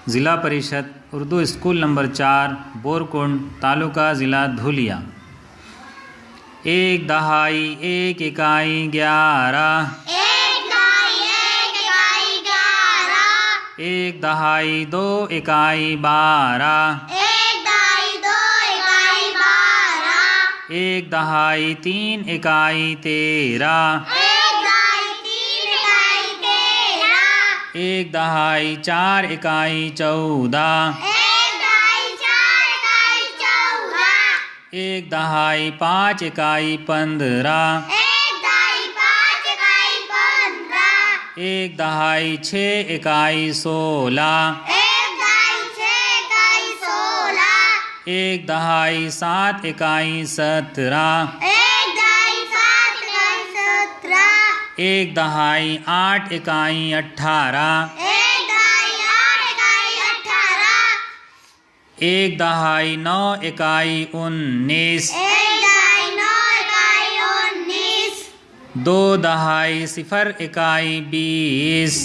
ज़िला परिषद Urdu school number 4 Borkund taluka ज़िला धुलिया। एक दहाई एक इकाई 11, एक दहाई दो इकाई 12, एक दहाई तीन इकाई 13, एक दहाई चार इकाई 14, एक दहाई पाँच इकाई 15, एक दहाई छः इकाई 16, एक दहाई सात इकाई 17, एक दहाई आठ इकाई 18, एक दहाई नौ इकाई 19, दो दहाई सिफर इकाई 20,